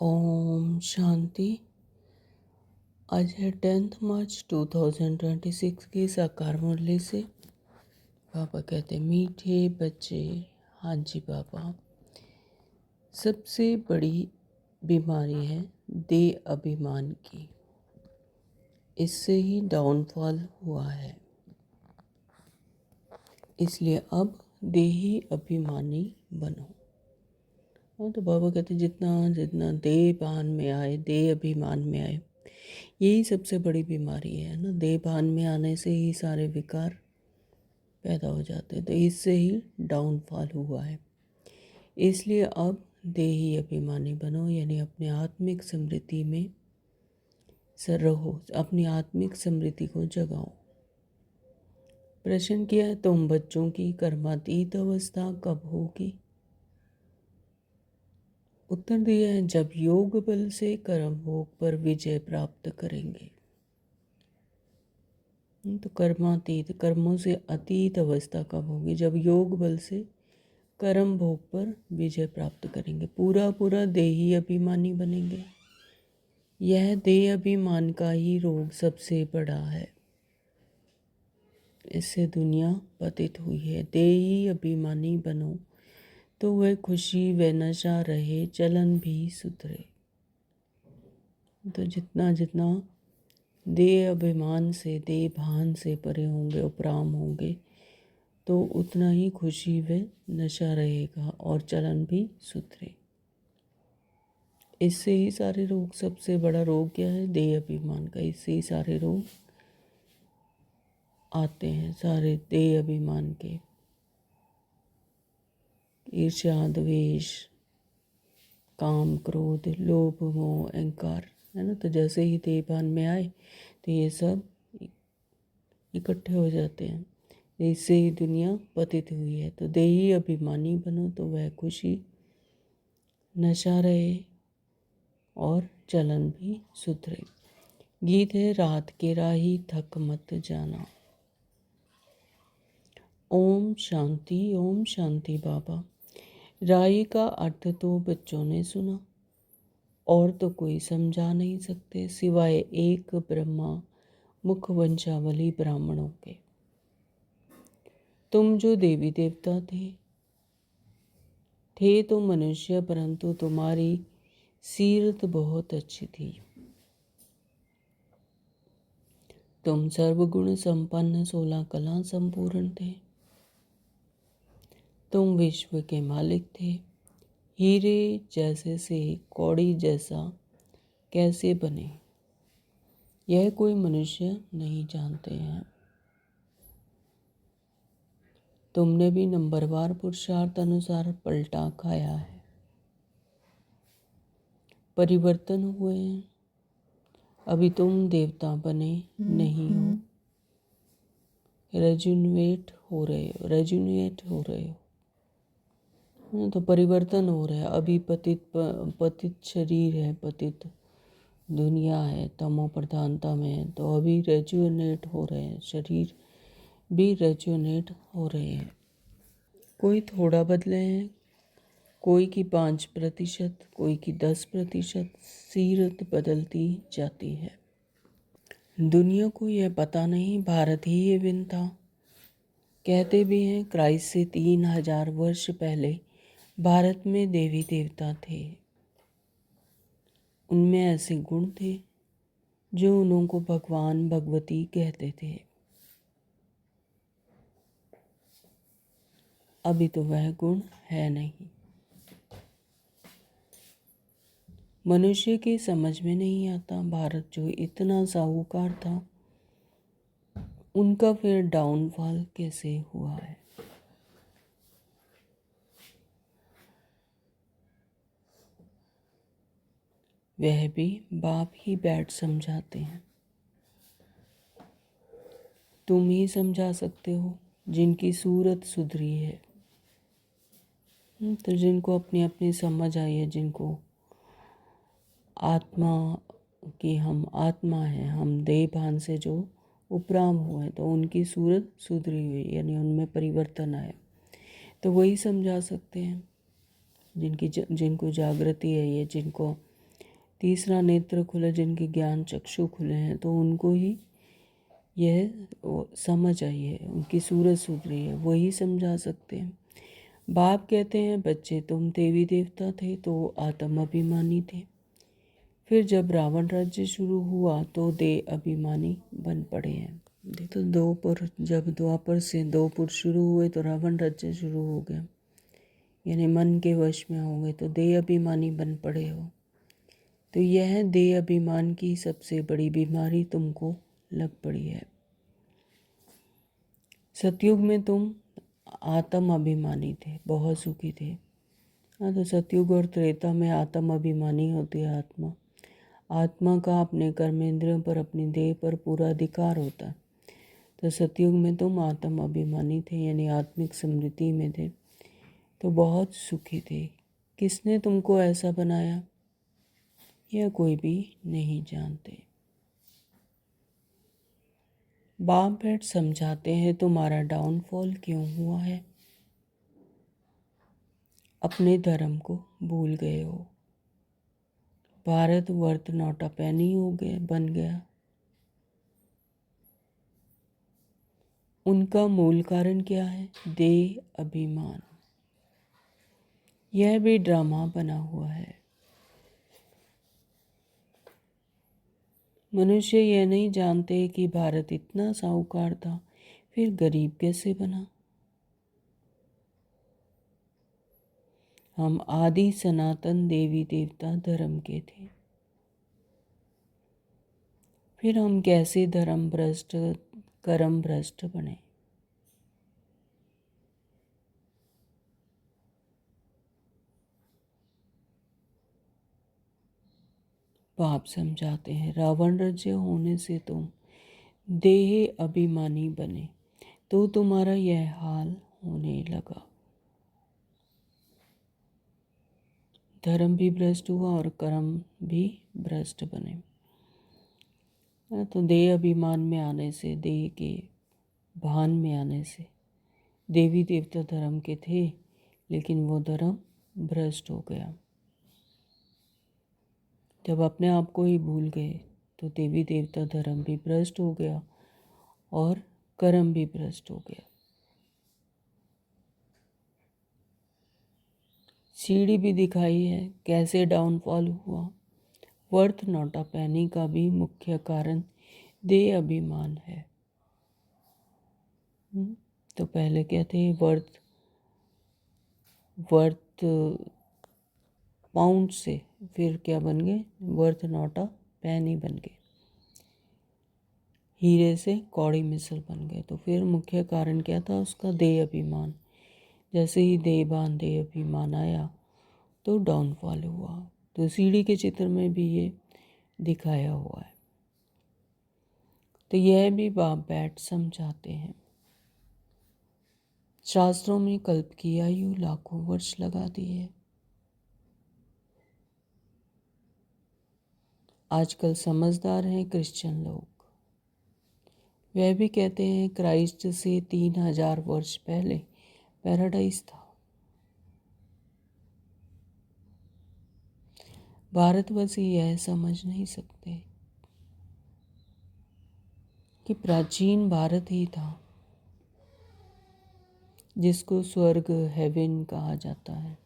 ओम शांति। आज है 10 मार्च 2026 की साकार मुरली से। पापा कहते मीठे बच्चे, हाँ जी पापा, सबसे बड़ी बीमारी है देह अभिमान की। इससे ही डाउनफॉल हुआ है। इसलिए अब देही अभिमानी बनो। तो बाबा कहते जितना जितना देह भान में आए, देह अभिमान में आए, यही सबसे बड़ी बीमारी है ना। देह भान में आने से ही सारे विकार पैदा हो जाते हैं। तो इससे ही डाउनफॉल हुआ है। इसलिए अब देही अभिमानी बनो, यानी अपने आत्मिक समृद्धि में रहो, अपनी आत्मिक समृद्धि को जगाओ। प्रश्न किया है तुम बच्चों की कर्मातीत अवस्था कब होगी? उत्तर दिया है जब योग बल से कर्म भोग पर विजय प्राप्त करेंगे। तो कर्मातीत, कर्मों से अतीत अवस्था कब होगी? जब योग बल से कर्म भोग पर विजय प्राप्त करेंगे, पूरा देही अभिमानी बनेंगे। यह देह अभिमान का ही रोग सबसे बड़ा है। इससे दुनिया पतित हुई है। देही अभिमानी बनो तो वह खुशी व नशा रहे, चलन भी सुधरे। तो जितना जितना देह अभिमान से, देह भान से परे होंगे, उपराम होंगे, तो उतना ही खुशी व नशा रहेगा और चलन भी सुधरे। इससे ही सारे रोग, सबसे बड़ा रोग क्या है? देह अभिमान का। इससे ही सारे रोग आते हैं, सारे देह अभिमान के। ईर्ष्या, द्वेष, काम, क्रोध, लोभ, मोह, अहंकार, है ना। तो जैसे ही देह भान में आए तो ये सब इकट्ठे हो जाते हैं। इससे ही दुनिया पतित हुई है। तो देही अभिमानी बनो तो वह खुशी, नशा रहे और चलन भी सुधरे। गीत है रात के राही थक मत जाना। ओम शांति बाबा। राही का अर्थ तो बच्चों ने सुना, और तो कोई समझा नहीं सकते सिवाय एक ब्रह्मा मुख वंशावली ब्राह्मणों के। तुम जो देवी देवता थे तो मनुष्य, परंतु तुम्हारी सीरत बहुत अच्छी थी। तुम सर्वगुण संपन्न, 16 कला संपूर्ण थे। तुम विश्व के मालिक थे। हीरे जैसे से कौड़ी जैसा कैसे बने, यह कोई मनुष्य नहीं जानते हैं। तुमने भी नंबरवार पुरुषार्थ अनुसार पलटा खाया है, परिवर्तन हुए हैं। अभी तुम देवता बने नहीं हो, रेजुनेट हो रहे हो। तो परिवर्तन हो रहा है। अभी पतित शरीर है, पतित दुनिया है, तमो प्रधानता में है। तो अभी रेजुनेट हो रहे हैं, शरीर भी रेजुनेट हो रहे हैं। कोई थोड़ा बदले हैं, कोई की 5%, कोई की 10%। सीरत बदलती जाती है। दुनिया को यह पता नहीं भारत ही ये विन था। कहते भी हैं क्राइस्ट से 3000 वर्ष पहले भारत में देवी देवता थे। उनमें ऐसे गुण थे जो उनको भगवान भगवती कहते थे। अभी तो वह गुण है नहीं। मनुष्य के समझ में नहीं आता, भारत जो इतना साहूकार था, उनका फिर डाउनफॉल कैसे हुआ है। वह भी बाप ही बैठ समझाते हैं। तुम ही समझा सकते हो जिनकी सूरत सुधरी है। तो जिनको अपनी अपनी समझ आई है, जिनको आत्मा की हम आत्मा है, हम देह भान से जो उपराम हुए, तो उनकी सूरत सुधरी हुई, यानी उनमें परिवर्तन आए, तो वही समझा सकते हैं। जिनको जागृति है, ये जिनको तीसरा नेत्र खुले, जिनके ज्ञान चक्षु खुले हैं, तो उनको ही यह समझ आई है, उनकी सूरत सुधरी है, वही समझा सकते हैं। बाप कहते हैं बच्चे तुम देवी देवता थे तो आत्म अभिमानी थे, फिर जब रावण राज्य शुरू हुआ तो दे अभिमानी बन पड़े हैं। तो जब द्वापर से 2 पुरुष शुरू हुए तो रावण राज्य शुरू हो गया, यानी मन के वश में हो गए, तो देह अभिमानी बन पड़े हो। तो यह देह अभिमान की सबसे बड़ी बीमारी तुमको लग पड़ी है। सतयुग में तुम आत्म अभिमानी थे, बहुत सुखी थे। हाँ, तो सतयुग और त्रेता में आत्म अभिमानी होती है आत्मा। आत्मा का अपने कर्मेंद्रियों पर, अपनी देह पर पूरा अधिकार होता है। तो सतयुग में तुम आत्म अभिमानी थे, यानी आत्मिक समृद्धि में थे, तो बहुत सुखी थे। किसने तुमको ऐसा बनाया यह कोई भी नहीं जानते। बाप बैठ समझाते हैं तुम्हारा डाउनफॉल क्यों हुआ है। अपने धर्म को भूल गए हो, भारत वर्त नौटापैनी हो गए बन गया। उनका मूल कारण क्या है? देह अभिमान। यह भी ड्रामा बना हुआ है। मनुष्य यह नहीं जानते कि भारत इतना साहूकार था, फिर गरीब कैसे बना। हम आदि सनातन देवी देवता धर्म के थे, फिर हम कैसे धर्म भ्रष्ट कर्म भ्रष्ट बने। बाप समझाते हैं रावण राज्य होने से तुम देह अभिमानी बने तो तुम्हारा यह हाल होने लगा। धर्म भी भ्रष्ट हुआ और कर्म भी भ्रष्ट बने। तो देह अभिमान में आने से, देह के भान में आने से, देवी देवता धर्म के थे लेकिन वो धर्म भ्रष्ट हो गया। जब अपने आप को ही भूल गए तो देवी देवता धर्म भी भ्रष्ट हो गया और कर्म भी भ्रष्ट हो गया। सीढ़ी भी दिखाई है कैसे डाउनफॉल हुआ। वर्थ नौटापैनी का भी मुख्य कारण देह अभिमान है। तो पहले क्या थे? वर्थ पाउंड से, फिर क्या बन गए? वर्थ नौटापैनी बन गए। हीरे से कौड़ी मिसल बन गए। तो फिर मुख्य कारण क्या था उसका? देह अभिमान। जैसे ही देहभान देह अभिमान आया तो डाउनफॉल हुआ। तो सीढ़ी के चित्र में भी ये दिखाया हुआ है। तो यह भी बाप बैठ समझाते हैं। शास्त्रों में कल्प की आयु लाखों वर्ष लगा दी है। आजकल समझदार हैं क्रिश्चियन लोग। वह भी कहते हैं क्राइस्ट से 3000 वर्ष पहले पैराडाइज था। भारतवासी यह समझ नहीं सकते कि प्राचीन भारत ही था जिसको स्वर्ग हेवन कहा जाता है।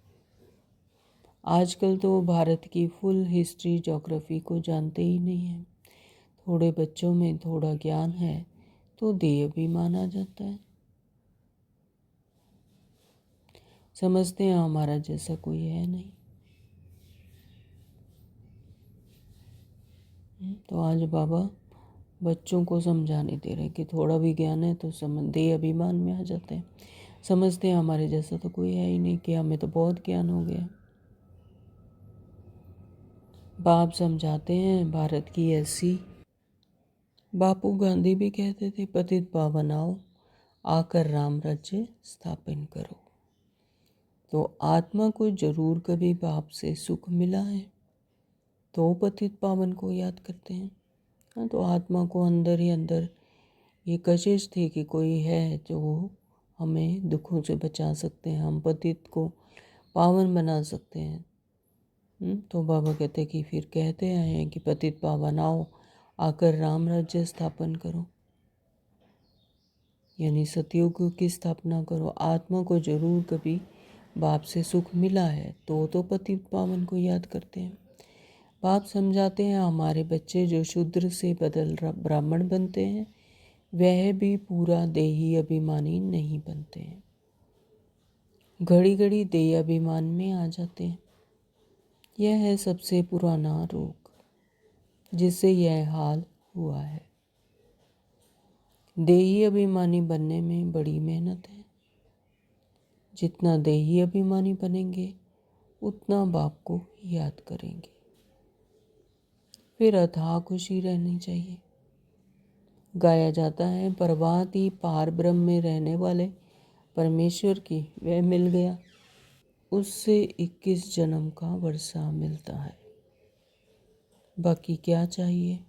आजकल तो भारत की फुल हिस्ट्री ज्योग्राफी को जानते ही नहीं है। थोड़े बच्चों में थोड़ा ज्ञान है तो देह भी माना जाता है। समझते हैं हमारा जैसा कोई है नहीं। तो आज बाबा बच्चों को समझाने दे रहे कि थोड़ा भी ज्ञान है तो देह अभिमान में आ जाते हैं। समझते हैं हमारे जैसा तो कोई है ही नहीं, कि हमें तो बहुत ज्ञान हो गया। बाप समझाते हैं भारत की ऐसी। बापू गांधी भी कहते थे पतित पावन आओ, आकर राम राज्य स्थापन करो। तो आत्मा को जरूर कभी बाप से सुख मिला है तो पतित पावन को याद करते हैं। हाँ, तो आत्मा को अंदर ही अंदर ये कशिश थी कि कोई है जो हमें दुखों से बचा सकते हैं, हम पतित को पावन बना सकते हैं। तो बाबा कहते कि फिर कहते आए हैं कि पतित पावन आओ, आकर राम राज्य स्थापन करो, यानी सतयुग की स्थापना करो। आत्मा को जरूर कभी बाप से सुख मिला है तो पतित पावन को याद करते हैं। बाप समझाते हैं हमारे बच्चे जो शूद्र से बदल ब्राह्मण बनते हैं वह भी पूरा देही अभिमानी नहीं बनते हैं, घड़ी घड़ी देही अभिमान में आ जाते हैं। यह है सबसे पुराना रोग जिससे यह हाल हुआ है। देही अभिमानी बनने में बड़ी मेहनत है। जितना देही अभिमानी बनेंगे उतना बाप को याद करेंगे, फिर अथाह खुशी रहनी चाहिए। गाया जाता है प्रभाती पार ब्रह्म में रहने वाले परमेश्वर की वह मिल गया, उससे 21 जन्म का वर्षा मिलता है। बाकी क्या चाहिए?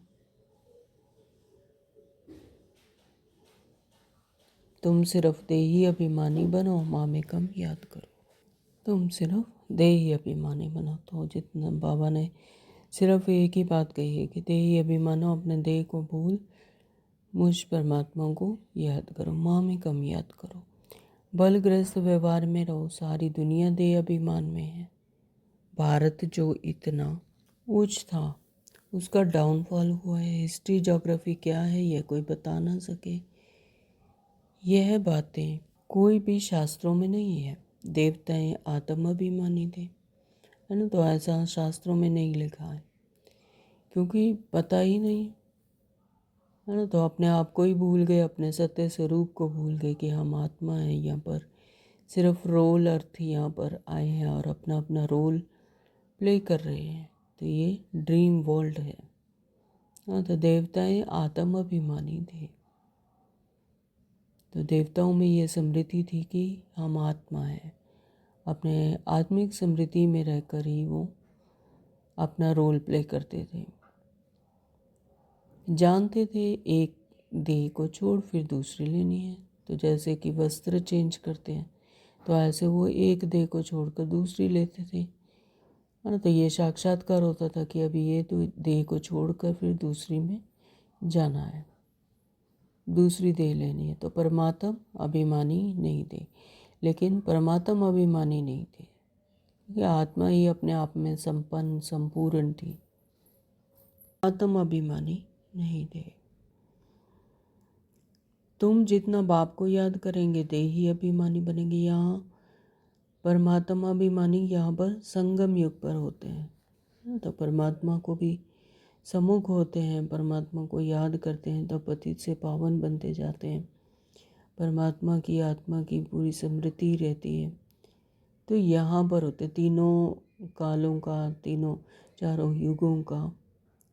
तुम सिर्फ देही अभिमानी बनो, माँ में कम याद करो। तुम सिर्फ देही अभिमानी बनो। तो जितना बाबा ने सिर्फ एक ही बात कही है कि देही अभिमानो, अपने देह को भूल मुझ परमात्मा को याद करो, माँ में कम याद करो। बलग्रस्त व्यवहार में रहो। सारी दुनिया देह अभिमान में है। भारत जो इतना ऊंच था उसका डाउनफॉल हुआ है। हिस्ट्री ज्योग्राफी क्या है यह कोई बता ना सके। यह बातें कोई भी शास्त्रों में नहीं है। देवताएं आत्म अभिमानी थे, है ना, तो ऐसा शास्त्रों में नहीं लिखा है क्योंकि पता ही नहीं, है ना। तो अपने आप को ही भूल गए, अपने सत्य स्वरूप को भूल गए कि हम आत्मा हैं। यहाँ पर सिर्फ रोल अर्थ यहाँ पर आए हैं और अपना अपना रोल प्ले कर रहे हैं। तो ये ड्रीम वर्ल्ड है। हाँ, तो देवताएं आत्म अभिमानी थे। तो देवताओं में ये समृद्धि थी कि हम आत्मा हैं। अपने आत्मिक समृद्धि में रहकर ही वो अपना रोल प्ले करते थे। जानते थे एक देह को छोड़ फिर दूसरी लेनी है। तो जैसे कि वस्त्र चेंज करते हैं तो ऐसे वो एक देह को छोड़कर दूसरी लेते थे, है ना। तो ये साक्षात्कार होता था कि अभी ये तो देह को छोड़कर फिर दूसरी में जाना है, दूसरी देह लेनी है। तो परमात्मा अभिमानी नहीं थे, लेकिन परमात्मा अभिमानी नहीं थे क्योंकि आत्मा ही अपने आप में संपन्न संपूर्ण थी। आत्म अभिमानी नहीं थे। तुम जितना बाप को याद करेंगे देही अभिमानी बनेंगे। यहाँ परमात्मा अभिमानी यहाँ पर संगम युग पर होते हैं। तो परमात्मा को भी सम्मुख होते हैं, परमात्मा को याद करते हैं तो पतित से पावन बनते जाते हैं। परमात्मा की आत्मा की पूरी स्मृति रहती है। तो यहाँ पर होते तीनों कालों का, तीनों चारों युगों का,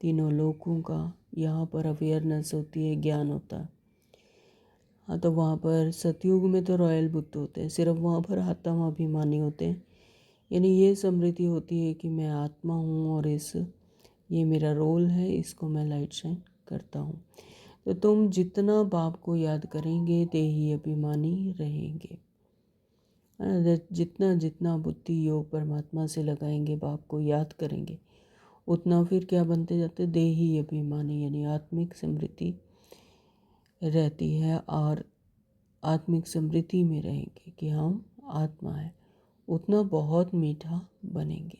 तीनों लोकों का यहाँ पर अवेयरनेस होती है, ज्ञान होता है। हाँ, तो वहाँ पर सतयुग में तो रॉयल बुद्ध होते हैं, सिर्फ वहाँ पर आत्मा अभिमानी होते हैं। यानी ये समृद्धि होती है कि मैं आत्मा हूँ और ये मेरा रोल है, इसको मैं लाइट शाइन करता हूँ। तो तुम जितना बाप को याद करेंगे देही अभिमानी रहेंगे। जितना जितना बुद्धि योग परमात्मा से लगाएंगे, बाप को याद करेंगे, उतना फिर क्या बनते जाते? देही अभिमानी, यानी आत्मिक समृद्धि रहती है और आत्मिक समृद्धि में रहेंगे कि हम आत्मा है। उतना बहुत मीठा बनेंगे,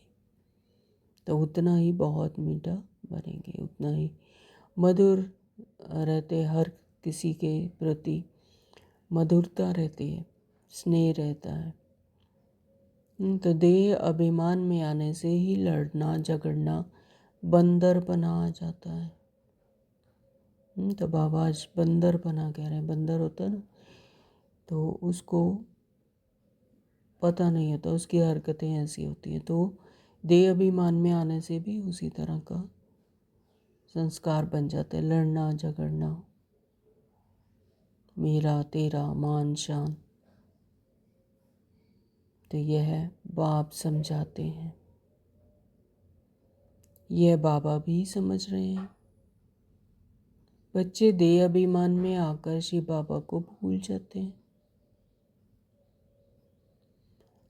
तो उतना ही बहुत मीठा बनेंगे, उतना ही मधुर रहते, हर किसी के प्रति मधुरता रहती है, स्नेह रहता है। तो देह अभिमान में आने से ही लड़ना झगड़ना बंदरपना आ जाता है। तो बाबा आज बंदरपना कह रहे हैं। बंदर होता है ना, तो उसको पता नहीं होता, उसकी हरकतें ऐसी होती हैं। तो देह अभिमान में आने से भी उसी तरह का संस्कार बन जाते हैं, लड़ना झगड़ना, मेरा तेरा, मान शान। तो यह बाप समझाते हैं, यह बाबा भी समझ रहे हैं। बच्चे देह अभिमान में आकर शिव बाबा को भूल जाते हैं।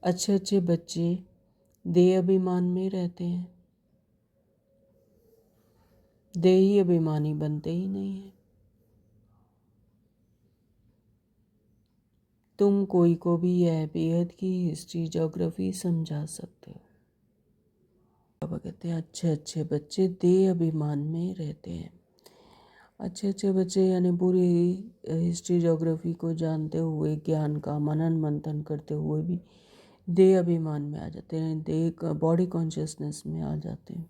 अच्छे अच्छे बच्चे देह अभिमान में रहते हैं, देही अभिमानी बनते ही नहीं है। तुम कोई को भी यह बेहद की हिस्ट्री ज्योग्राफी समझा सकते हो। बाबा कहते हैं अच्छे अच्छे बच्चे देह अभिमान में रहते हैं। अच्छे अच्छे बच्चे यानी पूरी हिस्ट्री ज्योग्राफी को जानते हुए, ज्ञान का मनन मंथन करते हुए भी देह अभिमान में आ जाते हैं, देह बॉडी कॉन्शियसनेस में आ जाते हैं।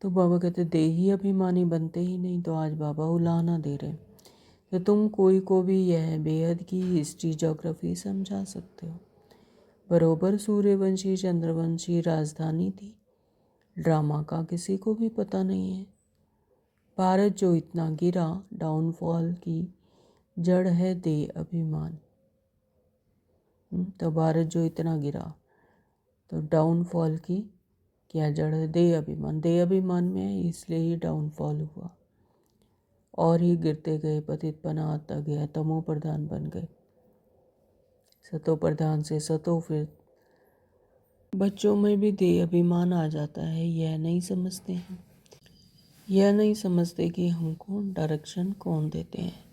तो बाबा कहते देही अभिमानी बनते ही नहीं। तो आज बाबा उलाहना दे रहे हैं कि तुम कोई को भी यह बेहद की हिस्ट्री ज्योग्राफी समझा सकते हो। बरोबर सूर्यवंशी चंद्रवंशी राजधानी थी, ड्रामा का किसी को भी पता नहीं है। भारत जो इतना गिरा, डाउनफॉल की जड़ है देह अभिमान। तो भारत जो इतना गिरा, तो डाउनफॉल की क्या जड़ है? देह अभिमान। देह अभिमान में है, इसलिए ही डाउनफॉल हुआ और ही गिरते गए, पतितपना आता गया, तमो प्रधान बन गए, सतो प्रधान से सतो। फिर बच्चों में भी देह अभिमान आ जाता है, यह नहीं समझते हैं, यह नहीं समझते कि हमको डायरेक्शन कौन देते हैं।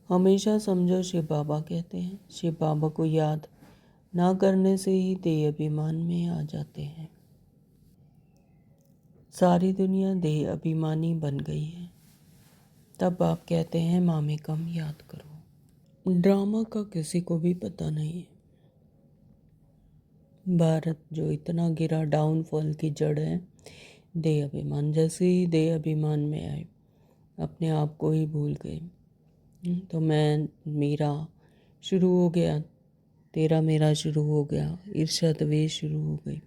हमेशा समझो शिव बाबा कहते हैं, शिव बाबा को याद ना करने से ही देह अभिमान में आ जाते हैं। सारी दुनिया देह अभिमानी बन गई है। तब आप कहते हैं माँ में कम याद करो। ड्रामा का किसी को भी पता नहीं है। भारत जो इतना गिरा, डाउनफॉल की जड़ है देह अभिमान। जैसे ही देह अभिमान में आए, अपने आप को ही भूल गए। तो मैं मेरा शुरू हो गया, तेरा मेरा शुरू हो गया, ईर्ष्या द्वेष शुरू हो गई।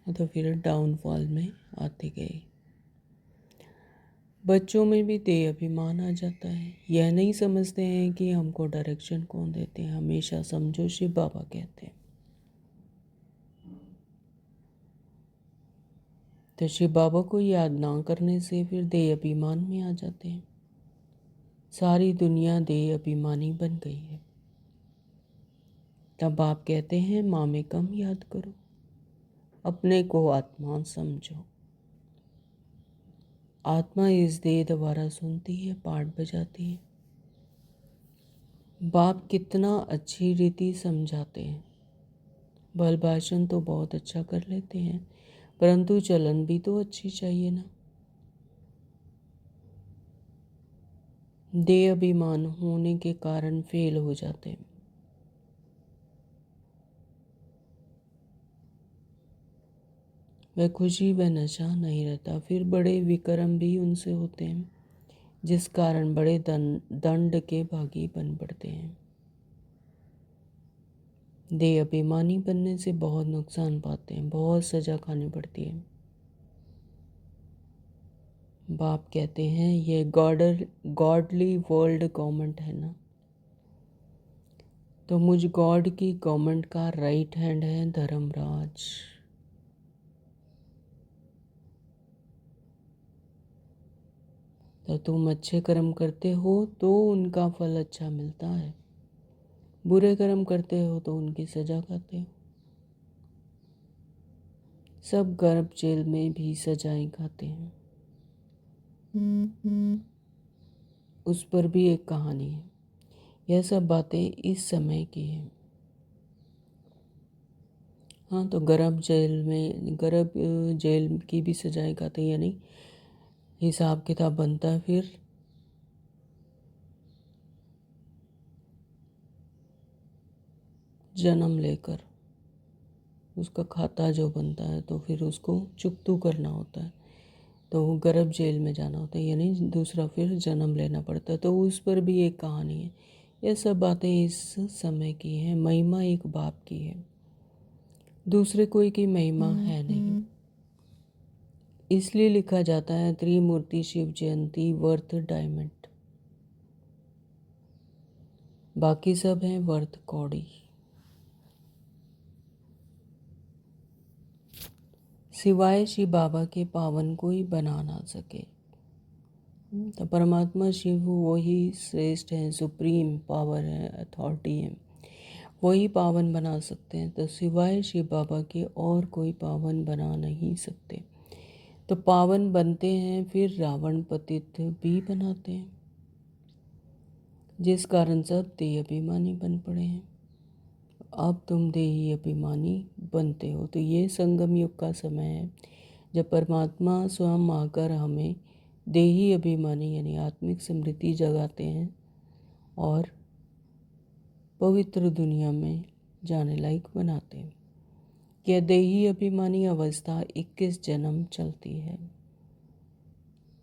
तो फिर डाउनफॉल में आते गए। बच्चों में भी देह अभिमान आ जाता है, यह नहीं समझते हैं कि हमको डायरेक्शन कौन देते हैं। हमेशा समझो शिव बाबा कहते हैं। तो शिव बाबा को याद ना करने से फिर देह अभिमान में आ जाते हैं। सारी दुनिया देह अभिमानी बन गई है। तब आप कहते हैं माँ में कम याद करो, अपने को आत्मा समझो। आत्मा इस देह द्वारा सुनती है, पाठ बजाती है। बाप कितना अच्छी रीति समझाते हैं। बल भाषण तो बहुत अच्छा कर लेते हैं, परंतु चलन भी तो अच्छी चाहिए ना। देह अभिमान होने के कारण फेल हो जाते हैं। वह खुशी व नशा नहीं रहता। फिर बड़े विक्रम भी उनसे होते हैं, जिस कारण बड़े दंड के भागी बन पड़ते हैं। देह अभिमानी बनने से बहुत नुकसान पाते हैं, बहुत सजा खानी पड़ती है। बाप कहते हैं ये गॉडली वर्ल्ड गवर्नमेंट है ना, तो मुझ गॉड की गवर्नमेंट का राइट हैंड है धर्मराज। तो तुम अच्छे कर्म करते हो तो उनका फल अच्छा मिलता है, बुरे कर्म करते हो तो उनकी सजा खाते हो। सब गर्भ जेल में भी सजाएं खाते हैं। उस पर भी एक कहानी है। यह सब बातें इस समय की है। हाँ, तो गर्भ जेल की भी सजाएं खाते हैं, यानी हिसाब किताब बनता है। फिर जन्म लेकर उसका खाता जो बनता है, तो फिर उसको चुकतू करना होता है, तो वो गर्भ जेल में जाना होता है, यानी दूसरा फिर जन्म लेना पड़ता है। तो उस पर भी एक कहानी है। ये सब बातें इस समय की हैं। महिमा एक बाप की है, दूसरे कोई की महिमा है नहीं। इसलिए लिखा जाता है त्रिमूर्ति शिव जयंती वर्थ डायमंड, बाकी सब हैं वर्थ कौड़ी। सिवाय शिव बाबा के पावन कोई बना ना सके। तो परमात्मा शिव वही श्रेष्ठ हैं, सुप्रीम पावर है, अथॉरिटी है, वही पावन बना सकते हैं, तो सिवाय शिव बाबा के और कोई पावन बना नहीं सकते। तो पावन बनते हैं फिर रावण पतित भी बनाते हैं, जिस कारण सब देह अभिमानी बन पड़े हैं। अब तुम देही अभिमानी बनते हो। तो ये संगम युग का समय है जब परमात्मा स्वयं आकर हमें देही अभिमानी यानी आत्मिक स्मृति जगाते हैं और पवित्र दुनिया में जाने लायक बनाते हैं। यह देही अभिमानी अवस्था 21 जन्म चलती है।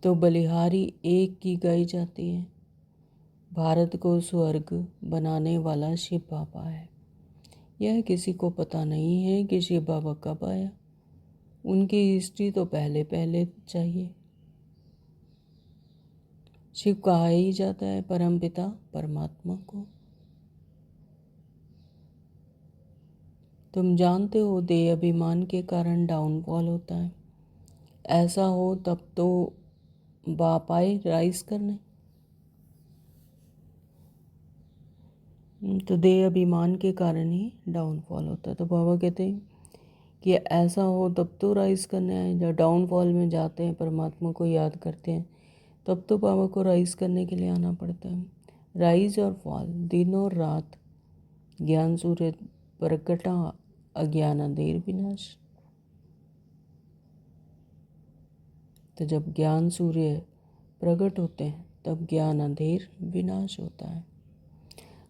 तो बलिहारी एक की गाई जाती है। भारत को स्वर्ग बनाने वाला शिव बाबा है। यह किसी को पता नहीं है कि शिव बाबा कब आया। उनकी हिस्ट्री तो पहले पहले चाहिए। शिव कहा ही जाता है परमपिता परमात्मा को। तुम जानते हो देह अभिमान के कारण डाउनफॉल होता है। ऐसा हो तब तो बाप आए राइज करने। तो देह अभिमान के कारण ही डाउनफॉल होता है। तो बाबा कहते हैं कि ऐसा हो तब तो राइज करने आए। जब डाउनफॉल में जाते हैं परमात्मा को याद करते हैं तब तो बाबा को राइज करने के लिए आना पड़ता है। राइज और फॉल, दिन और रात, ज्ञान सूर्य प्रकटा, अज्ञान अंधेर विनाश। तो जब ज्ञान सूर्य प्रकट होते हैं तब ज्ञान अंधेर विनाश होता है।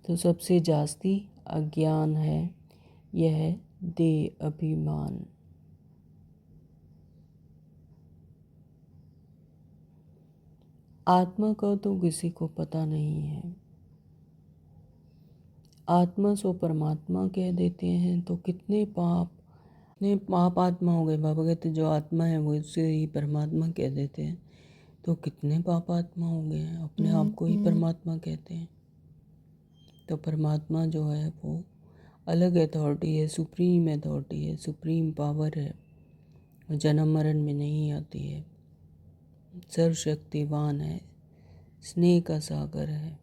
तो सबसे जास्ती अज्ञान है यह देह अभिमान। आत्मा का तो किसी को पता नहीं है। आत्मा सो परमात्मा कह देते हैं तो कितने पाप आत्मा हो गए। बाबा कहते जो आत्मा है वो इससे ही परमात्मा कह देते हैं तो कितने पाप आत्मा हो गए हैं। अपने आप को ही परमात्मा कहते हैं। तो परमात्मा जो है वो अलग अथॉरिटी है, सुप्रीम अथॉरिटी है, सुप्रीम पावर है, जन्म मरण में नहीं आती है, सर्वशक्तिवान है, स्नेह का सागर है।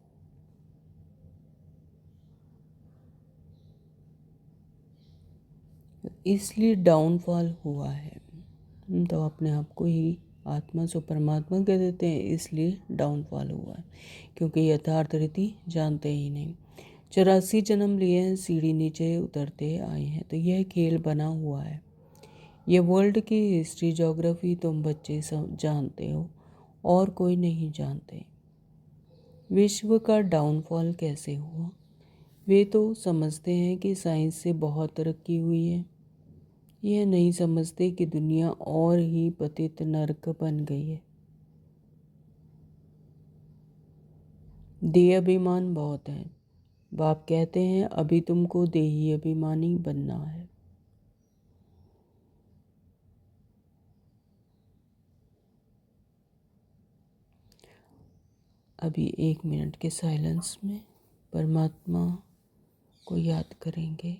इसलिए डाउनफॉल हुआ है। तो अपने आप को ही आत्मा सो परमात्मा कह देते हैं, इसलिए डाउनफॉल हुआ है, क्योंकि यथार्थ रीति जानते ही नहीं। 84 जन्म लिए हैं, सीढ़ी नीचे उतरते आए हैं। तो यह खेल बना हुआ है। ये वर्ल्ड की हिस्ट्री ज्योग्राफी तुम बच्चे सब जानते हो और कोई नहीं जानते। विश्व का डाउनफॉल कैसे हुआ वे तो समझते हैं कि साइंस से बहुत तरक्की हुई है। यह नहीं समझते कि दुनिया और ही पतित नरक बन गई है। देह अभिमान बहुत है। बाप कहते हैं अभी तुमको देही अभिमानी बनना है। अभी 1 मिनट के साइलेंस में परमात्मा को याद करेंगे।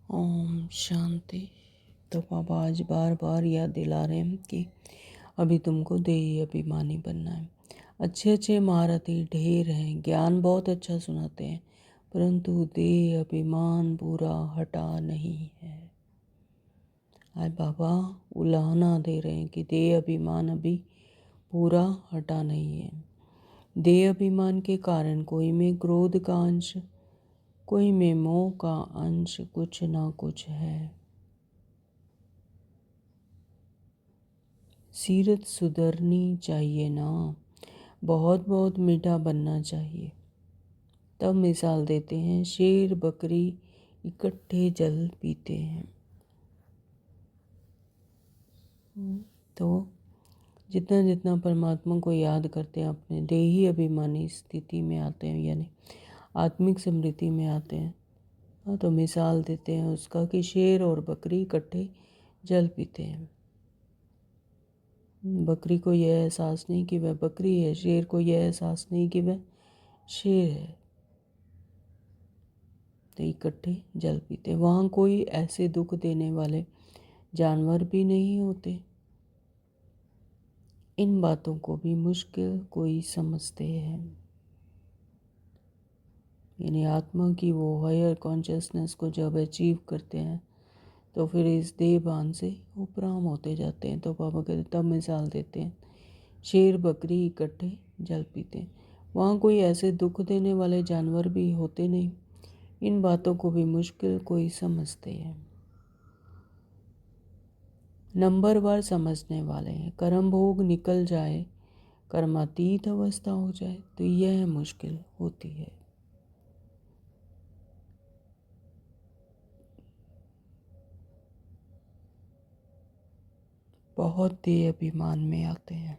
ओम शांति। तो बाबा आज बार बार याद दिला रहे हैं कि अभी तुमको देही अभिमानी बनना है। अच्छे अच्छे महारथी ढेर हैं, ज्ञान बहुत अच्छा सुनाते हैं, परंतु देह अभिमान पूरा हटा नहीं है। आज बाबा उलाहना दे रहे हैं कि देह अभिमान अभी पूरा हटा नहीं है। देह अभिमान के कारण कोई में क्रोध का अंश, कोई में मोह का अंश कुछ ना कुछ है। सीरत सुधरनी चाहिए ना, बहुत बहुत मीठा बनना चाहिए। तब मिसाल देते हैं, शेर बकरी इकट्ठे जल पीते हैं। तो जितना जितना परमात्मा को याद करते हैं अपने देही अभिमानी स्थिति में आते हैं, यानी आत्मिक स्मृति में आते हैं। हाँ, तो मिसाल देते हैं उसका कि शेर और बकरी इकट्ठे जल पीते हैं। बकरी को यह एहसास नहीं कि वह बकरी है, शेर को यह एहसास नहीं कि वह शेर है, तो इकट्ठे जल पीते। वहाँ कोई ऐसे दुख देने वाले जानवर भी नहीं होते। इन बातों को भी मुश्किल कोई समझते हैं। यानी आत्मा की वो हायर कॉन्शियसनेस को जब अचीव करते हैं तो फिर इस देह भान से उपराम होते जाते हैं। तो पापा कहते तब मिसाल देते हैं, शेर बकरी इकट्ठे जल पीते हैं। वहाँ कोई ऐसे दुख देने वाले जानवर भी होते नहीं। इन बातों को भी मुश्किल कोई समझते हैं। नंबरवार समझने वाले हैं। कर्म भोग निकल जाए, कर्मातीत अवस्था हो जाए तो यह मुश्किल होती है। बहुत देह अभिमान में आते हैं।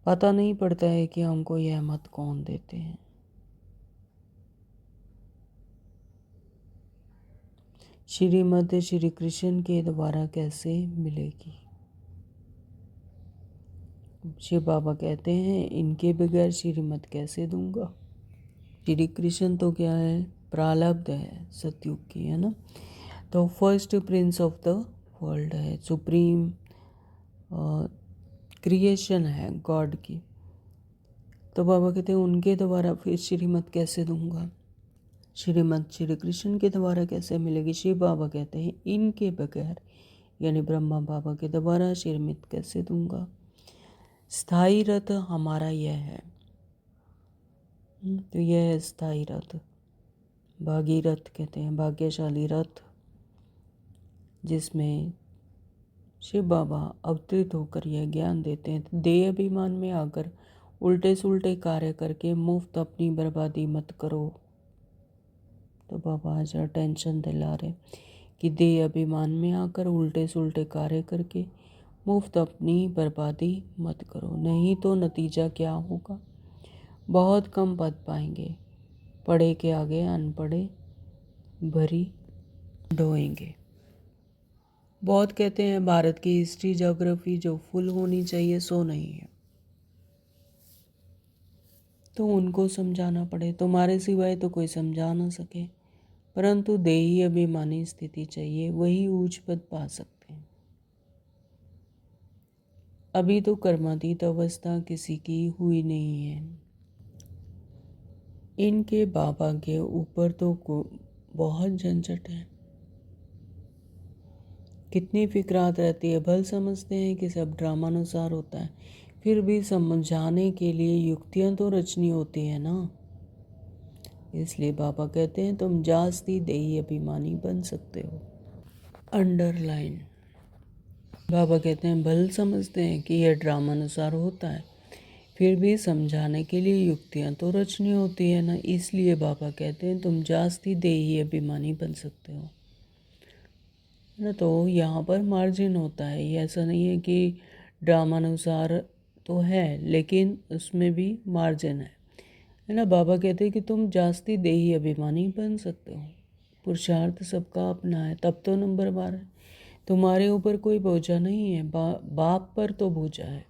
पता नहीं पड़ता है कि हमको यह मत कौन देते हैं। श्रीमद् श्री कृष्ण के द्वारा कैसे मिलेगी? शिव बाबा कहते हैं इनके बगैर श्रीमत कैसे दूंगा। श्री कृष्ण तो क्या है, प्रारब्ध है सतयुग की, है ना। तो first Prince of the world है, सुप्रीम क्रिएशन है गॉड की। तो बाबा कहते हैं उनके द्वारा फिर श्रीमत कैसे दूंगा, श्रीमत श्री कृष्ण के द्वारा कैसे मिलेगी। शिव बाबा कहते हैं इनके बगैर, यानी ब्रह्मा बाबा के द्वारा श्रीमत कैसे दूंगा। स्थाई रथ हमारा यह है। तो यह है स्थाई रथ, भागीरथ कहते हैं, भाग्यशाली रथ, जिसमें शिव बाबा अवतरित होकर यह ज्ञान देते हैं। देह अभिमान में आकर उल्टे सुल्टे कार्य करके मुफ्त अपनी बर्बादी मत करो। तो बाबा आज टेंशन दिला रहे कि देह अभिमान में आकर उल्टे सुल्टे कार्य करके मुफ्त अपनी बर्बादी मत करो, नहीं तो नतीजा क्या होगा, बहुत कम पद पाएंगे, पढ़े के आगे अनपढ़े भरी ढोएंगे। बहुत कहते हैं भारत की हिस्ट्री ज्योग्राफी जो फुल होनी चाहिए सो नहीं है, तो उनको समझाना पड़े। तुम्हारे सिवाय तो कोई समझा ना सके, परंतु देही अभिमानी स्थिति चाहिए, वही ऊंच पद पा सकते हैं। अभी तो कर्मातीत अवस्था किसी की हुई नहीं है। इनके बाबा के ऊपर तो बहुत झंझट है, कितनी फिक्रात रहती है। भल समझते हैं कि सब ड्रामानुसार होता है, फिर भी समझाने के लिए युक्तियां तो रचनी होती है ना। इसलिए बाबा कहते हैं तुम जास्ती देही अभिमानी बन सकते हो। अंडरलाइन। बाबा कहते हैं भल समझते हैं कि यह ड्रामानुसार होता है, फिर भी समझाने के लिए युक्तियां तो रचनी होती है ना। इसलिए बाबा कहते हैं तुम जास्ती देही अभिमानी बन सकते हो ना। तो यहाँ पर मार्जिन होता है, ये ऐसा नहीं है कि ड्रामानुसार तो है, लेकिन उसमें भी मार्जिन है ना। बाबा कहते हैं कि तुम जास्ती देही अभिमानी बन सकते हो। पुरुषार्थ सबका अपना है, तब तो नंबर 12 है। तुम्हारे ऊपर कोई बोझा नहीं है, बाप पर तो बोझा है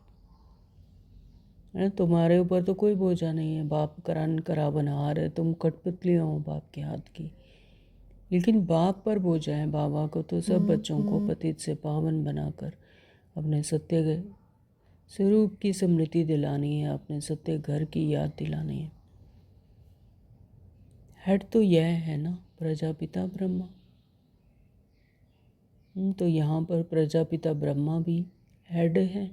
ना। तुम्हारे ऊपर तो कोई बोझा नहीं है, बाप करान करा बना रहे, तुम कठपुतली हो बाप के हाथ की, लेकिन बाप पर बोझा है। बाबा को तो सब बच्चों को पतित से पावन बनाकर अपने सत्य स्वरूप की स्मृति दिलानी है, अपने सत्य घर की याद दिलानी है। हेड तो यह है ना, प्रजापिता ब्रह्मा। तो यहाँ पर प्रजापिता ब्रह्मा भी हेड हैं,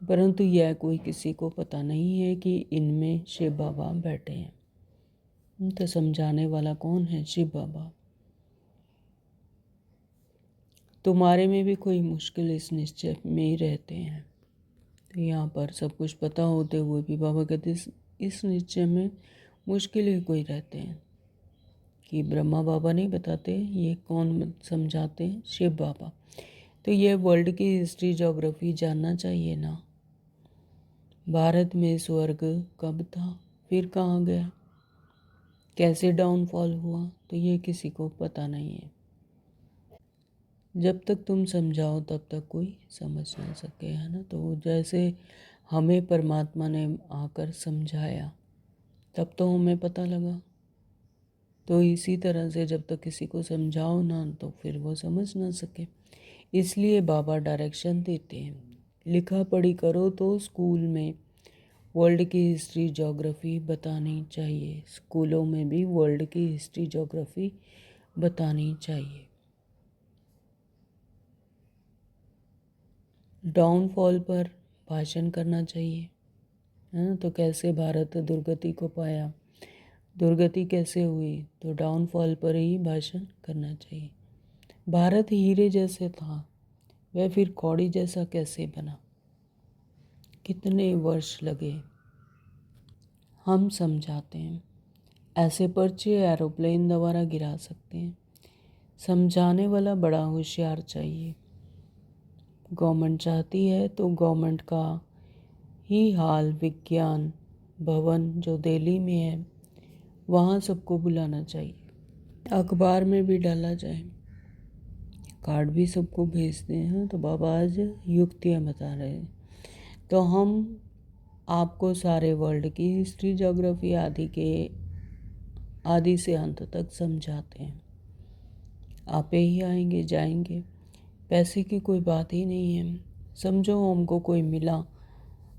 परंतु यह कोई किसी को पता नहीं है कि इनमें शिव बाबा बैठे हैं। तो समझाने वाला कौन है? शिव बाबा। तुम्हारे में भी कोई मुश्किल इस निश्चय में ही रहते हैं। तो यहाँ पर सब कुछ पता होते हुए भी बाबा कहते इस निश्चय में मुश्किल ही कोई रहते हैं कि ब्रह्मा बाबा नहीं बताते, ये कौन समझाते हैं? शिव बाबा। तो ये वर्ल्ड की हिस्ट्री ज्योग्राफी जानना चाहिए ना। भारत में स्वर्ग कब था, फिर कहाँ गया, कैसे डाउनफॉल हुआ, तो ये किसी को पता नहीं है। जब तक तुम समझाओ तब तक कोई समझ ना सके, है ना। तो जैसे हमें परमात्मा ने आकर समझाया तब तो हमें पता लगा, तो इसी तरह से जब तक किसी को समझाओ ना तो फिर वो समझ ना सके। इसलिए बाबा डायरेक्शन देते हैं, लिखा पढ़ी करो। तो स्कूल में वर्ल्ड की हिस्ट्री ज्योग्राफी बतानी चाहिए, स्कूलों में भी वर्ल्ड की हिस्ट्री ज्योग्राफी बतानी चाहिए। डाउनफॉल पर भाषण करना चाहिए, है ना। तो कैसे भारत दुर्गति को पाया, दुर्गति कैसे हुई, तो डाउनफॉल पर ही भाषण करना चाहिए। भारत हीरे जैसे था, वह फिर कौड़ी जैसा कैसे बना, कितने वर्ष लगे, हम समझाते हैं। ऐसे पर्चे एरोप्लेन द्वारा गिरा सकते हैं। समझाने वाला बड़ा होशियार चाहिए। गवर्नमेंट चाहती है तो गवर्नमेंट का ही हाल विज्ञान भवन जो दिल्ली में है वहाँ सबको बुलाना चाहिए, अखबार में भी डाला जाए, कार्ड भी सबको भेजते हैं। तो बाबा आज युक्तियाँ बता रहे हैं। तो हम आपको सारे वर्ल्ड की हिस्ट्री ज्योग्राफी आदि से अंत तक समझाते हैं। आपे ही आएंगे जाएंगे, पैसे की कोई बात ही नहीं है। समझो हमको कोई मिला,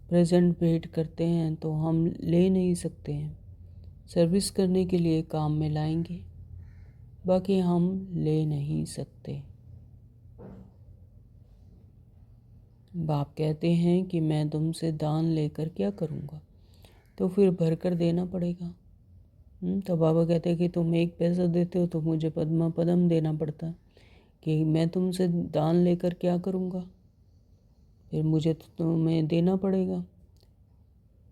प्रेजेंट भेंट करते हैं तो हम ले नहीं सकते हैं, सर्विस करने के लिए काम में लाएंगे, बाकी हम ले नहीं सकते। बाप कहते हैं कि मैं तुमसे दान लेकर क्या करूँगा, तो फिर भर कर देना पड़ेगा। तो बाबा कहते हैं कि तुम 1 पैसा देते हो तो मुझे पद्मा पदम देना पड़ता है, कि मैं तुमसे दान लेकर क्या करूँगा, फिर मुझे तो तुम्हें देना पड़ेगा।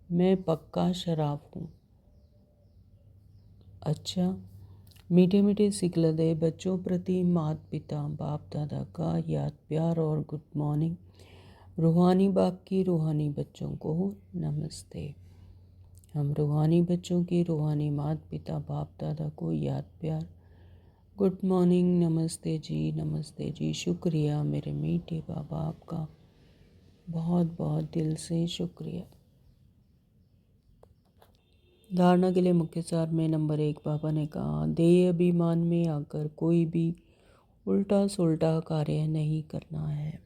मैं पक्का शराब हूँ। अच्छा, मीठे मीठे सिकलदे बच्चों प्रति माता पिता बाप दादा का याद प्यार और गुड मॉर्निंग। रूहानी बाप की रूहानी बच्चों को नमस्ते। हम रूहानी बच्चों की रूहानी माता पिता बाप दादा को याद प्यार गुड मॉर्निंग, नमस्ते जी, शुक्रिया मेरे मीठे बाबा, आपका बहुत बहुत दिल से शुक्रिया। धारणा के लिए मुख्य सार में नंबर 1 बाबा ने कहा, देह अभिमान में आकर कोई भी उल्टा सुल्टा कार्य नहीं करना है।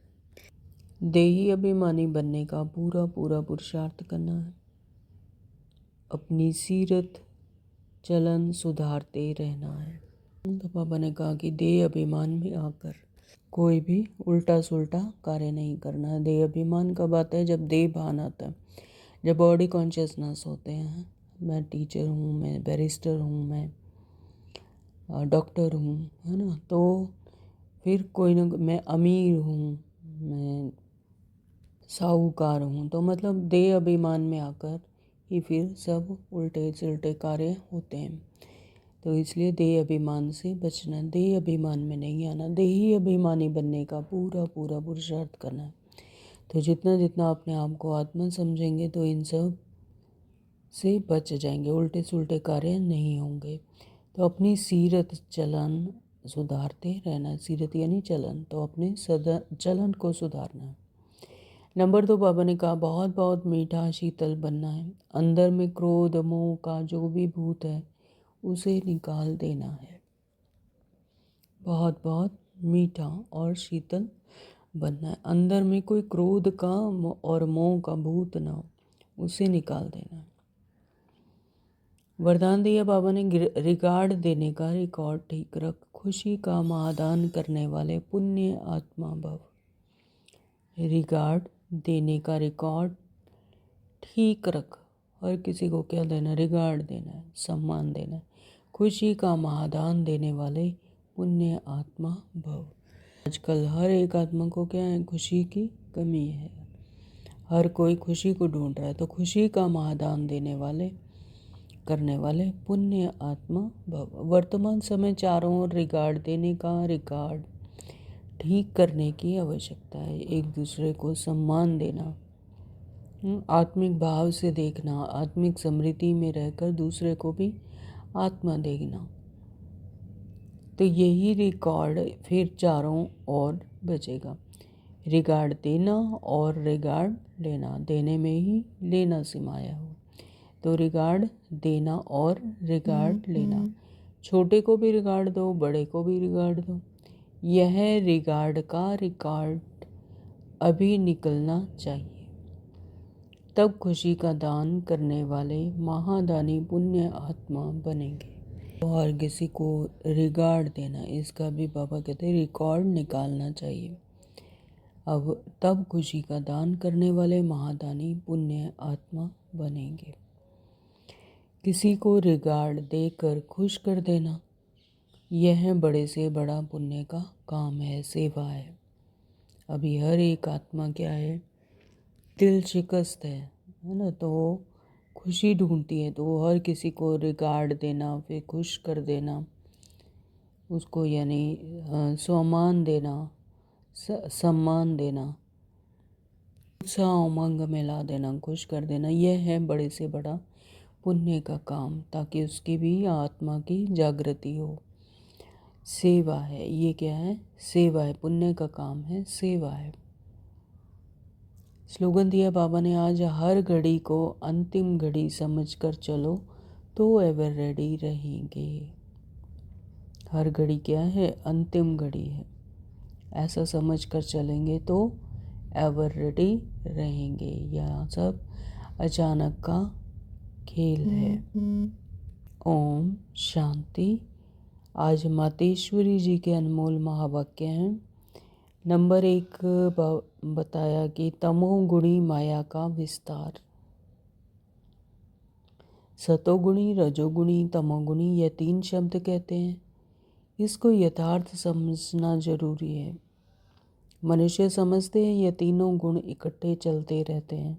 देही अभिमानी बनने का पूरा पूरा पुरुषार्थ करना है। अपनी सीरत चलन सुधारते रहना है। तो बाबा ने कहा कि देह अभिमान में आकर कोई भी उल्टा सुल्टा कार्य नहीं करना। देह अभिमान कब आता है? जब देह भान आता है, जब बॉडी कॉन्शियसनेस होते हैं, मैं टीचर हूँ, मैं बैरिस्टर हूँ, मैं डॉक्टर हूँ, है ना। तो फिर कोई ना, मैं अमीर हूँ, मैं साहूकार हूँ, तो मतलब देह अभिमान में आकर ही फिर सब उल्टे सुलटे कार्य होते हैं। तो इसलिए देह अभिमान से बचना, देह अभिमान में नहीं आना, देही अभिमानी बनने का पूरा पूरा पुरुषार्थ करना। तो जितना जितना अपने आप को आत्मा समझेंगे तो इन सब से बच जाएंगे, उल्टे सुलटे कार्य नहीं होंगे। तो अपनी सीरत चलन सुधारते रहना, सीरत यानी चलन, तो अपने चलन को सुधारना है। नंबर 2 बाबा ने कहा, बहुत बहुत मीठा शीतल बनना है। अंदर में क्रोध मोह का जो भी भूत है उसे निकाल देना है। बहुत बहुत मीठा और शीतल बनना है। अंदर में कोई क्रोध का और मोह का भूत ना हो, उसे निकाल देना है। वरदान दिया बाबा ने, रिगार्ड देने का रिकॉर्ड ठीक रख, खुशी का महादान करने वाले पुण्य आत्मा भव। रिगार्ड देने का रिकॉर्ड ठीक रख। हर किसी को क्या देना, रिगार्ड देना है, सम्मान देना है। खुशी का महादान देने वाले पुण्य आत्मा भव। आजकल हर एक आत्मा को क्या है, खुशी की कमी है। हर कोई खुशी को ढूंढ रहा है, तो खुशी का महादान देने वाले, करने वाले पुण्य आत्मा भव। वर्तमान समय चारों ओर रिगार्ड देने का रिकॉर्ड ठीक करने की आवश्यकता है। एक दूसरे को सम्मान देना, आत्मिक भाव से देखना, आत्मिक समृद्धि में रहकर दूसरे को भी आत्मा देखना, तो यही रिकॉर्ड फिर चारों ओर बचेगा। रिगार्ड देना और रिगार्ड लेना, देने में ही लेना समाया हो, तो रिगार्ड देना और रिगार्ड लेना। छोटे को भी रिगार्ड दो, बड़े को भी रिगार्ड दो। यह रिगार्ड का रिकॉर्ड अभी निकलना चाहिए, तब खुशी का दान करने वाले महादानी पुण्य आत्मा बनेंगे। तो हर किसी को रिगार्ड देना, इसका भी बाबा कहते हैं रिकॉर्ड निकालना चाहिए। अब तब खुशी का दान करने वाले महादानी पुण्य आत्मा बनेंगे। किसी को रिगार्ड देकर खुश कर देना, यह बड़े से बड़ा पुण्य का काम है, सेवा है। अभी हर एक आत्मा क्या है, दिल शिकस्त है ना, तो खुशी ढूंढती है, तो हर किसी को रिगार्ड देना, फिर खुश कर देना उसको, यानी सम्मान देना, सम्मान देना, उत्साह उमंग में ला देना, खुश कर देना, यह है बड़े से बड़ा पुण्य का काम, ताकि उसकी भी आत्मा की जागृति हो। सेवा है, ये क्या है, सेवा है, पुण्य का काम है, सेवा है। स्लोगन दिया बाबा ने आज, हर घड़ी को अंतिम घड़ी समझकर चलो तो एवर रेडी रहेंगे। हर घड़ी क्या है, अंतिम घड़ी है, ऐसा समझकर चलेंगे तो एवर रेडी रहेंगे। यह सब अचानक का खेल है। ओम शांति। आज मातेश्वरी जी के अनमोल महावाक्य हैं। नंबर 1 बताया कि तमोगुणी माया का विस्तार। सतोगुणी, रजोगुणी, तमोगुणी, यह 3 शब्द कहते हैं। इसको यथार्थ समझना जरूरी है। मनुष्य समझते हैं ये तीनों गुण इकट्ठे चलते रहते हैं,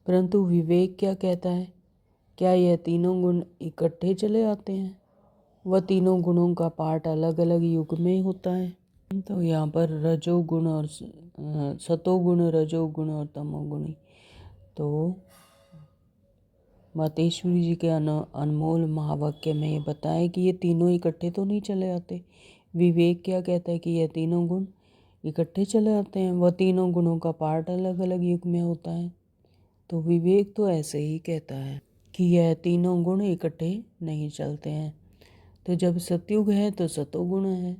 परंतु विवेक क्या कहता है, क्या यह तीनों गुण इकट्ठे चले आते हैं? वह तीनों गुणों का पाठ अलग अलग युग में होता है। तो यहाँ पर रजोगुण और सतोगुण, रजोगुण और तमोगुणी, तो मातेश्वरी जी के अनमोल महावाक्य में ये बताया कि ये तीनों इकट्ठे तो नहीं चले आते। विवेक क्या कहता है कि यह तीनों गुण इकट्ठे चले आते हैं, वह तीनों गुणों का पाठ अलग अलग युग में होता है। तो विवेक तो ऐसे ही कहता है कि यह तीनों गुण इकट्ठे नहीं चलते हैं। तो जब सतयुग है तो सतोगुण है,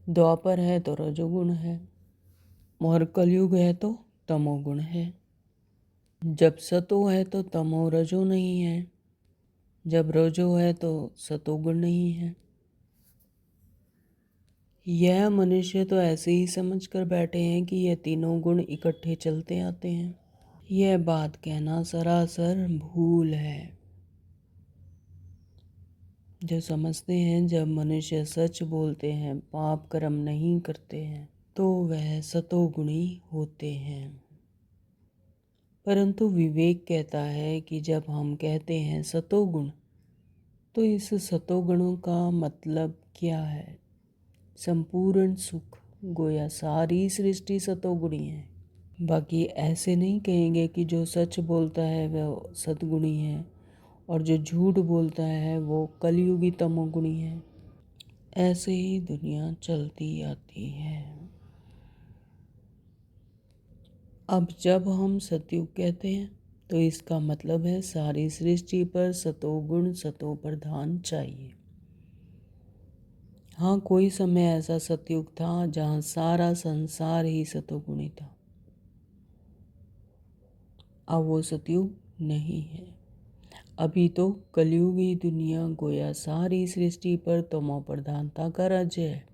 द्वापर है तो रजोगुण है, और कलयुग है तो तमोगुण है। जब सतो है तो तमो रजो नहीं है, जब रजो है तो सतोगुण नहीं है। यह मनुष्य तो ऐसे ही समझ कर बैठे हैं कि यह तीनों गुण इकट्ठे चलते आते हैं। यह बात कहना सरासर भूल है। जो समझते हैं जब मनुष्य सच बोलते हैं, पाप कर्म नहीं करते हैं, तो वह सतोगुणी होते हैं। परंतु विवेक कहता है कि जब हम कहते हैं सतोगुण, तो इस सतोगुणों का मतलब क्या है? संपूर्ण सुख, गोया सारी सृष्टि सतोगुणी है। बाकी ऐसे नहीं कहेंगे कि जो सच बोलता है वह सतगुणी है और जो झूठ बोलता है वो कलयुगी तमोगुणी है। ऐसे ही दुनिया चलती आती है। अब जब हम सतयुग कहते हैं तो इसका मतलब है सारी सृष्टि पर सतोगुण, सतो प्रधान चाहिए। हाँ, कोई समय ऐसा सतयुग था जहाँ सारा संसार ही सतोगुणी था। अब वो सतयुग नहीं है। अभी तो कलयुगी दुनिया गोया सारी सृष्टि पर तमो प्रधानता का राज्य है।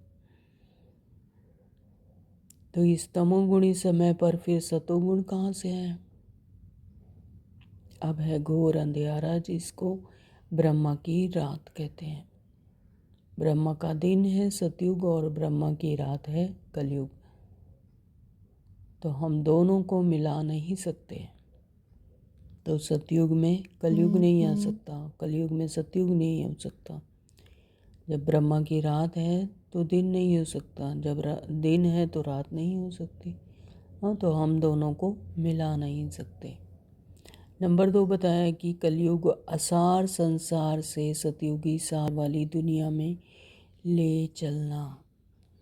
तो इस तमोगुणी समय पर फिर सतोगुण कहाँ से है? अब है घोर अंधियारा, जिसको ब्रह्मा की रात कहते हैं। ब्रह्मा का दिन है सतयुग और ब्रह्मा की रात है कलयुग। तो हम दोनों को मिला नहीं सकते। तो सतयुग में कलयुग नहीं आ सकता, कलयुग में सतयुग नहीं हो सकता। जब ब्रह्मा की रात है तो दिन नहीं हो सकता, जब दिन है तो रात नहीं हो सकती। हाँ, तो हम दोनों को मिला नहीं सकते। नंबर 2 बताया कि कलयुग असार संसार से सतयुगी सार वाली दुनिया में ले चलना।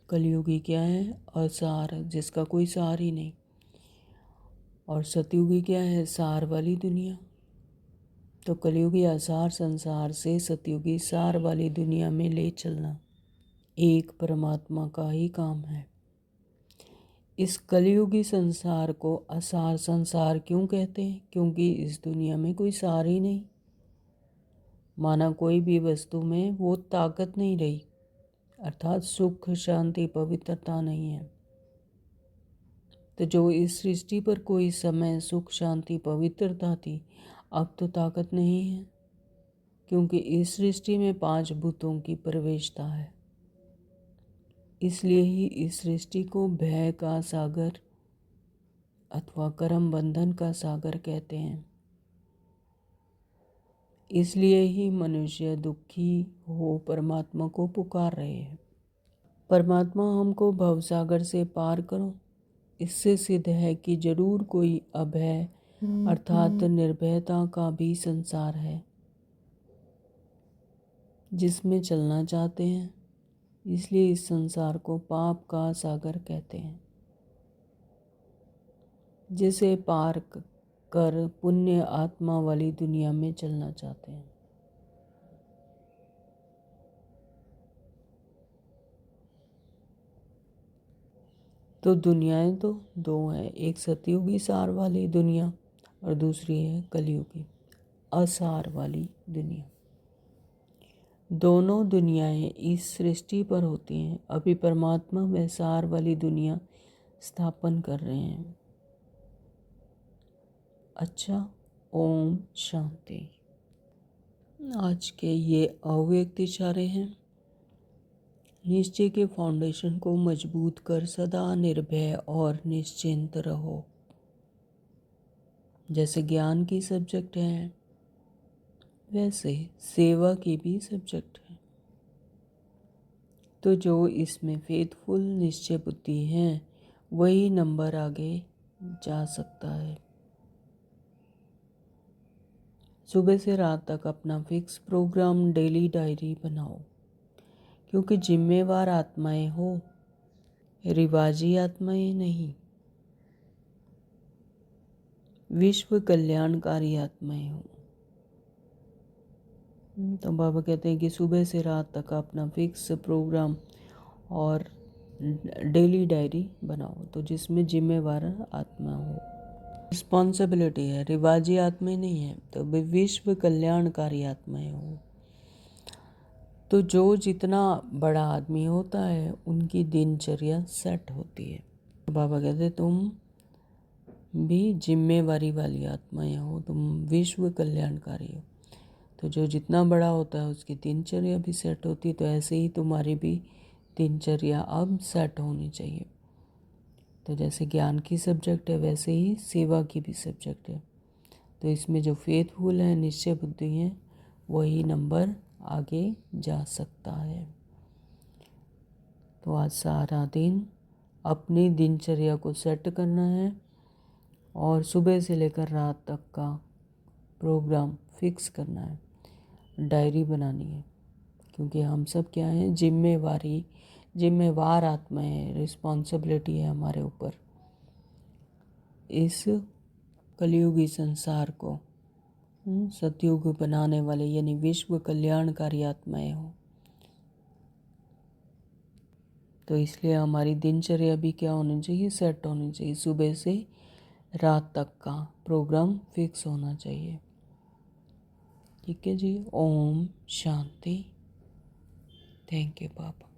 कलयुगी क्या है? असार, जिसका कोई सार ही नहीं। और सतयुगी क्या है? सार वाली दुनिया। तो कलयुगी असार संसार से सतयुगी सार वाली दुनिया में ले चलना एक परमात्मा का ही काम है। इस कलयुगी संसार को असार संसार क्यों कहते हैं? क्योंकि इस दुनिया में कोई सार ही नहीं। माना कोई भी वस्तु में वो ताकत नहीं रही, अर्थात सुख शांति पवित्रता नहीं है। तो जो इस सृष्टि पर कोई समय सुख शांति पवित्रता थी, अब तो ताकत नहीं है, क्योंकि इस सृष्टि में 5 भूतों की प्रवेशता है। इसलिए ही इस सृष्टि को भय का सागर अथवा कर्म बंधन का सागर कहते हैं। इसलिए ही मनुष्य दुखी हो परमात्मा को पुकार रहे हैं। परमात्मा हमको भवसागर से पार करो, इससे सिद्ध है कि जरूर कोई अभय अर्थात निर्भयता का भी संसार है जिसमें चलना चाहते हैं। इसलिए इस संसार को पाप का सागर कहते हैं, जिसे पार कर पुण्य आत्मा वाली दुनिया में चलना चाहते हैं। तो दुनियाएं तो 2 हैं, एक सतयुगी सार वाली दुनिया और दूसरी है कलयुगी असार वाली दुनिया। दोनों दुनियाएं इस सृष्टि पर होती हैं। अभी परमात्मा व सार वाली दुनिया स्थापन कर रहे हैं। अच्छा, ओम शांति। आज के ये अव्यक्त इशारे हैं। निश्चय के फाउंडेशन को मजबूत कर सदा निर्भय और निश्चिंत रहो। जैसे ज्ञान की सब्जेक्ट है, वैसे सेवा की भी सब्जेक्ट है। तो जो इसमें फेथफुल निश्चय बुद्धि है, वही नंबर आगे जा सकता है। सुबह से रात तक अपना फिक्स प्रोग्राम डेली डायरी बनाओ, क्योंकि जिम्मेवार आत्माएं हो, रिवाजी आत्माएं नहीं। विश्व कल्याणकारी आत्माएं हो। तो बाबा कहते हैं कि सुबह से रात तक अपना फिक्स प्रोग्राम और डेली डायरी बनाओ, तो जिसमें जिम्मेवार आत्मा हो, रिस्पॉन्सिबिलिटी है, रिवाजी आत्माएं नहीं है। तो विश्व कल्याणकारी आत्माएं हो। तो जो जितना बड़ा आदमी होता है, उनकी दिनचर्या सेट होती है। बाबा कहते तुम भी जिम्मेवारी वाली आत्माएं हो, तुम विश्व कल्याणकारी हो। तो जो जितना बड़ा होता है उसकी दिनचर्या भी सेट होती है। तो ऐसे ही तुम्हारी भी दिनचर्या अब सेट होनी चाहिए। तो जैसे ज्ञान की सब्जेक्ट है, वैसे ही सेवा की भी सब्जेक्ट है। तो इसमें जो फेथफुल है, निश्चय बुद्धि है, वही नंबर आगे जा सकता है। तो आज सारा दिन अपनी दिनचर्या को सेट करना है और सुबह से लेकर रात तक का प्रोग्राम फिक्स करना है, डायरी बनानी है। क्योंकि हम सब क्या हैं? जिम्मेवार आत्माएं हैं, रिस्पॉन्सिबिलिटी है हमारे ऊपर। इस कलयुगी संसार को सतयुग बनाने वाले यानी विश्व कल्याणकारी आत्माएं हो। तो इसलिए हमारी दिनचर्या भी क्या होनी चाहिए? सेट होनी चाहिए। सुबह से रात तक का प्रोग्राम फिक्स होना चाहिए। ठीक है जी। Om Shanti. Thank you Baba.